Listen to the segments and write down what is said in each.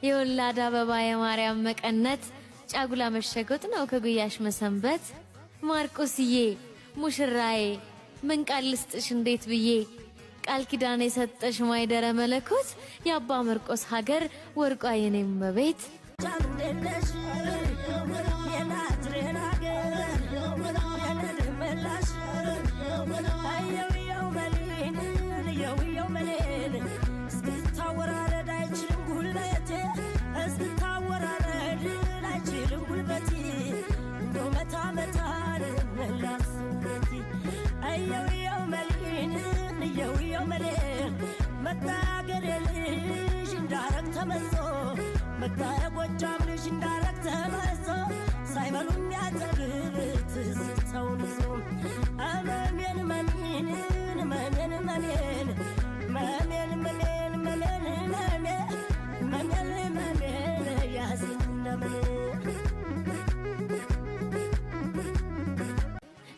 የወላድ አበባ የማርያም መቀነት ጫጉላ መሸጎጥ ነው ከጉያሽ መሰንበት ማርቆስዬ ሙሽራዬ ምን ቃል ልስጥሽ እንዴት ብዬ ቃል ኪዳን የሰጠሽ ማይደረ መለኮት የአባ ማርቆስ ሀገር ወርቋ የኔም መቤት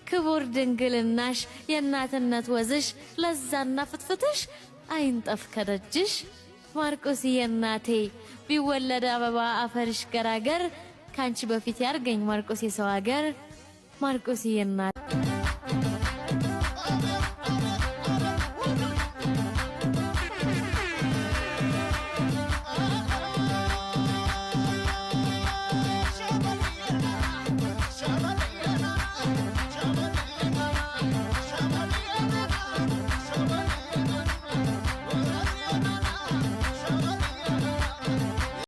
ክቡር ድንግልናሽ የእናትነት ወዝሽ ለዛና ፍትፍትሽ አይንጠፍ ከደጅሽ ማርቆስዬ እናቴ ቢወለድ አበባ አፈርሽ ገራገር ካንቺ በፊት ያርገኝ ማርቆስ የሰው ሀገር ማርቆስዬ እናቴ